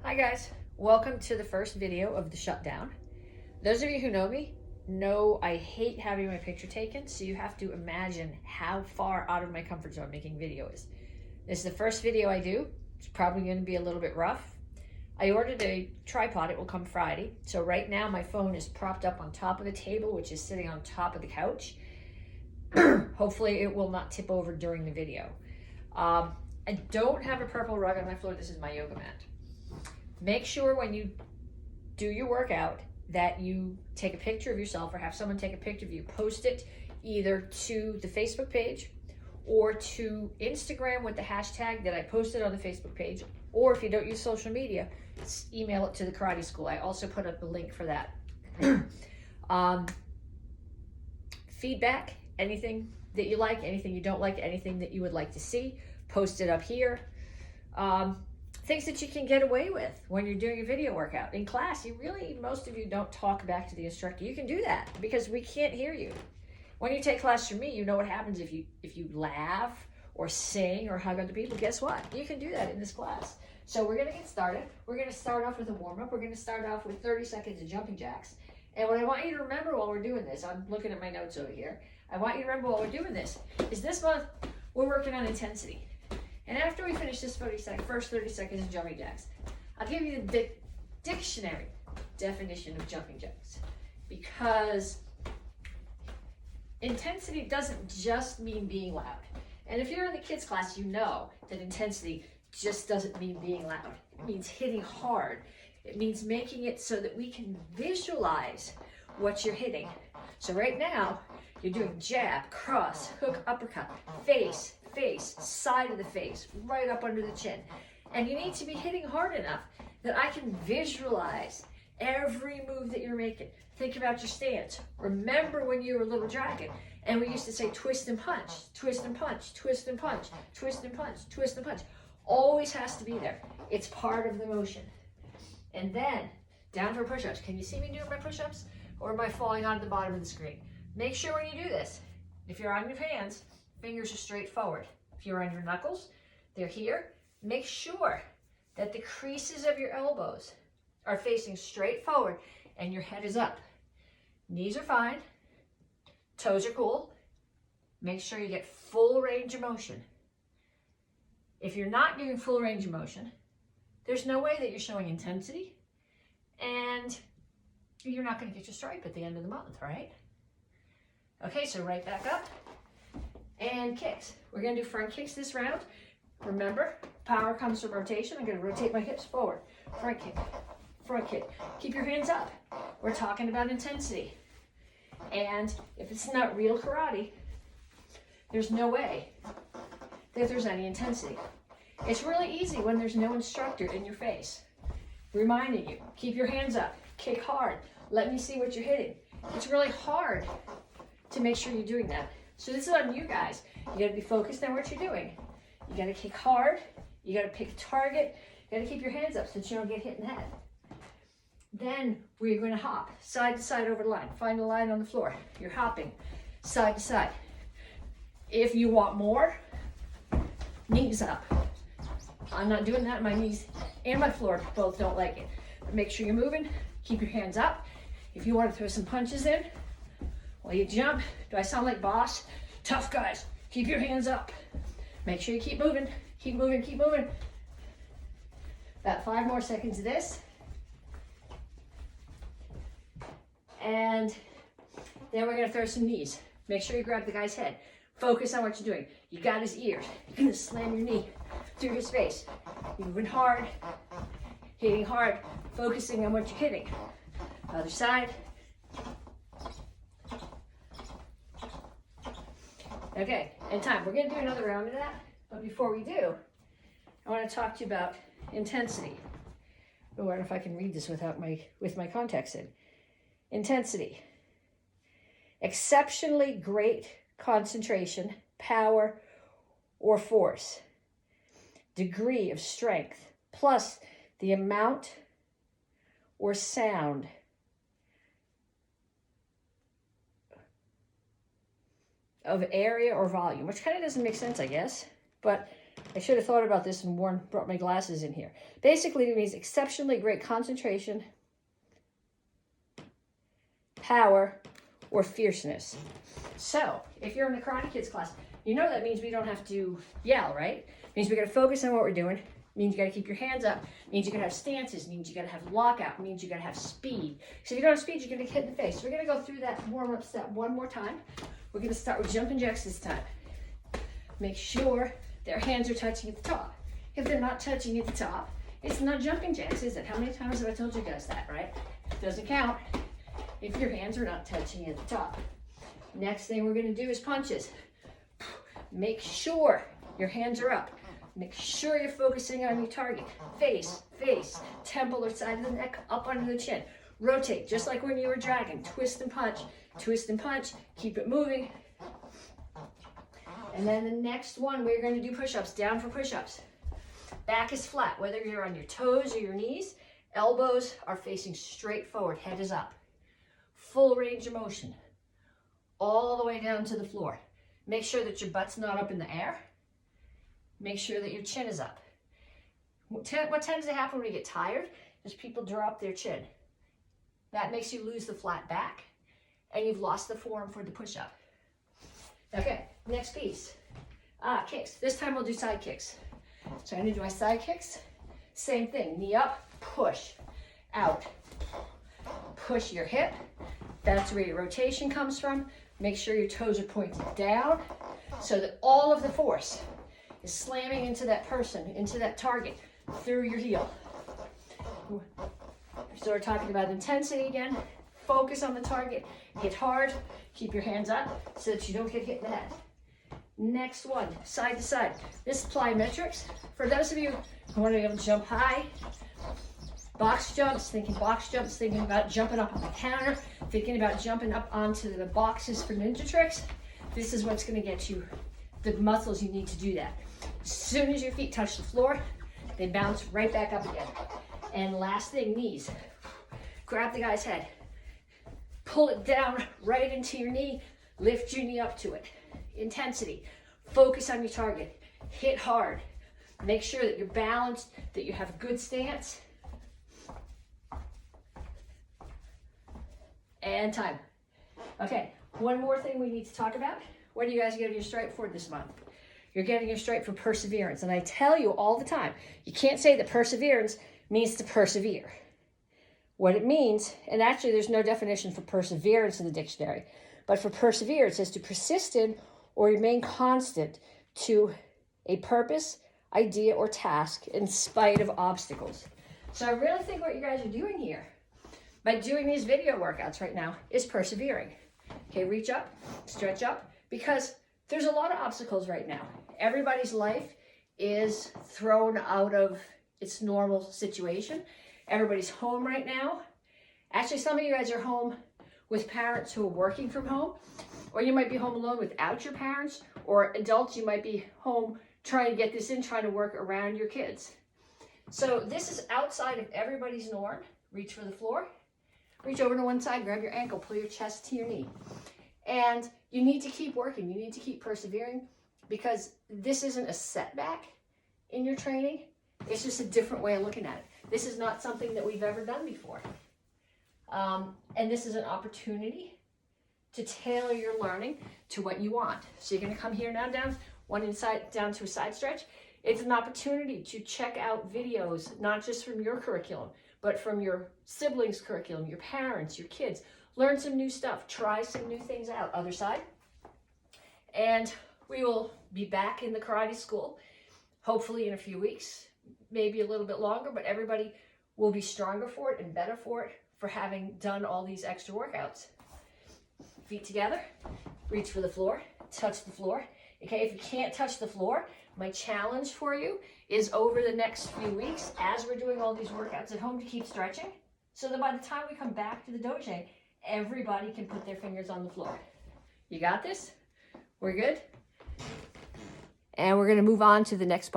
Hi guys, welcome to the first video of the shutdown. Those of you who know me know I hate having my picture taken, so you have to imagine how far out of my comfort zone making video is. This is the first video I do. It's probably going to be a little bit rough. I ordered a tripod, it will come Friday. So right now my phone is propped up on top of the table, which is sitting on top of the couch. Hopefully it will not tip over during the video. I don't have a purple rug on my floor. This is my yoga mat. Make sure when you do your workout that you take a picture of yourself or have someone take a picture of you, post it either to the Facebook page or to Instagram with the hashtag that I posted on the Facebook page, or if you don't use social media, email it to the karate school. I also put up a link for that. Feedback, anything that you like, anything you don't like, anything that you would like to see, post it up here. Things that you can get away with when you're doing a video workout. In class, most of you don't talk back to the instructor. You can do that because we can't hear you. When you take class from me, you know what happens if you laugh or sing or hug other people. Guess what? You can do that in this class. So we're gonna get started. We're gonna start off with a warm-up. We're gonna start off with 30 seconds of jumping jacks. And what I want you to remember while we're doing this, I'm looking at my notes over here. I want you to remember while we're doing this, is this month we're working on intensity. And after we finish this first 30 seconds of jumping jacks, I'll give you the dictionary definition of jumping jacks. Because intensity doesn't just mean being loud. And if you're in the kids class, you know that intensity just doesn't mean being loud. It means hitting hard. It means making it so that we can visualize what you're hitting. So right now, you're doing jab, cross, hook, uppercut, face, side of the face, right up under the chin. And you need to be hitting hard enough that I can visualize every move that you're making. Think about your stance. Remember when you were a little dragon and we used to say twist and punch, twist and punch, twist and punch, twist and punch, twist and punch. Always has to be there. It's part of the motion. And then down for push-ups. Can you see me doing my push-ups? Or am I falling onto the bottom of the screen? Make sure when you do this, if you're on your hands, fingers are straight forward. If you're on your knuckles, they're here. Make sure that the creases of your elbows are facing straight forward and your head is up. Knees are fine. Toes are cool. Make sure you get full range of motion. If you're not getting full range of motion, there's no way that you're showing intensity and you're not going to get your stripe at the end of the month, right? Okay, so right back up and kicks. We're going to do front kicks this round. Remember, power comes from rotation. I'm going to rotate my hips forward. Front kick, front kick. Keep your hands up. We're talking about intensity. And if it's not real karate, there's no way that there's any intensity. It's really easy when there's no instructor in your face, reminding you, keep your hands up, kick hard, let me see what you're hitting. It's really hard to make sure you're doing that. So this is on you guys. You gotta be focused on what you're doing. You gotta kick hard, you gotta pick a target, you gotta keep your hands up so that you don't get hit in the head. Then we're gonna hop side to side over the line. Find the line on the floor. You're hopping side to side. If you want more, knees up. I'm not doing that. My knees and my floor both don't like it. But make sure you're moving. Keep your hands up. If you want to throw some punches in while you jump, do I sound like boss? Tough guys, keep your hands up. Make sure you keep moving, keep moving, keep moving. About 5 more seconds of this. And then we're gonna throw some knees. Make sure you grab the guy's head. Focus on what you're doing. You got his ears. You're gonna slam your knee through his face. You're moving hard, hitting hard, focusing on what you're hitting. Other side. Okay, and time. We're gonna do another round of that, but before we do, I wanna talk to you about intensity. Oh, I don't know if I can read this with my context in. Intensity. Exceptionally great concentration, power, or force. Degree of strength, plus the amount or sound of area or volume, which kind of doesn't make sense, I guess, but I should have thought about this and brought my glasses in here. Basically, it means exceptionally great concentration, power, or fierceness. So, if you're in the Karate Kids class, you know that means we don't have to yell, right? It means we got to focus on what we're doing. It means you got to keep your hands up. It means you got to have stances. It means you got to have lockout. It means you got to have speed. So if you don't have speed, you're going to get hit in the face. So we're going to go through that warm-up step one more time. We're going to start with jumping jacks this time. Make sure their hands are touching at the top. If they're not touching at the top, it's not jumping jacks, is it? How many times have I told you guys that, right? It doesn't count if your hands are not touching at the top. Next thing we're going to do is punches. Make sure your hands are up. Make sure you're focusing on your target. Face, temple or side of the neck, up under the chin. Rotate, just like when you were dragging. Twist and punch, keep it moving. And then the next one, we're going to do push-ups, down for push-ups. Back is flat, whether you're on your toes or your knees. Elbows are facing straight forward, head is up. Full range of motion, all the way down to the floor. Make sure that your butt's not up in the air. Make sure that your chin is up. What tends to happen when we get tired is people drop their chin. That makes you lose the flat back, and you've lost the form for the push-up. Okay, next piece. Kicks. This time we'll do side kicks. So I'm going to do my side kicks. Same thing. Knee up, push, out. Push your hip. That's where your rotation comes from. Make sure your toes are pointed down so that all of the force is slamming into that person, into that target, through your heel. So we're talking about intensity again. Focus on the target. Hit hard. Keep your hands up so that you don't get hit in the head. Next one, side to side. This is plyometrics. For those of you who want to be able to jump high, box jumps, thinking about jumping up on the counter, thinking about jumping up onto the boxes for ninja tricks, this is what's going to get you the muscles you need to do that. As soon as your feet touch the floor, they bounce right back up again. And last thing, knees. Grab the guy's head. Pull it down right into your knee. Lift your knee up to it. Intensity. Focus on your target. Hit hard. Make sure that you're balanced, that you have a good stance. And time. Okay, one more thing we need to talk about. What are you guys getting your stripe for this month? You're getting your stripe for perseverance. And I tell you all the time, you can't say that perseverance means to persevere. What it means, and actually there's no definition for perseverance in the dictionary, but for perseverance is to persist in or remain constant to a purpose, idea, or task in spite of obstacles. So I really think what you guys are doing here by doing these video workouts right now is persevering. Okay, reach up, stretch up, because there's a lot of obstacles right now. Everybody's life is thrown out of its normal situation. Everybody's home right now. Actually, some of you guys are home with parents who are working from home, or you might be home alone without your parents, or adults, you might be home trying to get this in, trying to work around your kids. So this is outside of everybody's norm. Reach for the floor. Reach over to one side, grab your ankle, pull your chest to your knee. And you need to keep working. You need to keep persevering because this isn't a setback in your training. It's just a different way of looking at it. This is not something that we've ever done before. And this is an opportunity to tailor your learning to what you want. So you're going to come here now down to a side stretch. It's an opportunity to check out videos, not just from your curriculum, but from your siblings' curriculum, your parents, your kids. Learn some new stuff. Try some new things out. Other side. And we will be back in the karate school, hopefully in a few weeks, maybe a little bit longer, but everybody will be stronger for it and better for it for having done all these extra workouts. Feet together, reach for the floor, touch the floor. Okay, if you can't touch the floor, my challenge for you is over the next few weeks, as we're doing all these workouts at home, to keep stretching, so that by the time we come back to the dojo, everybody can put their fingers on the floor. You got this? We're good? And we're going to move on to the next part.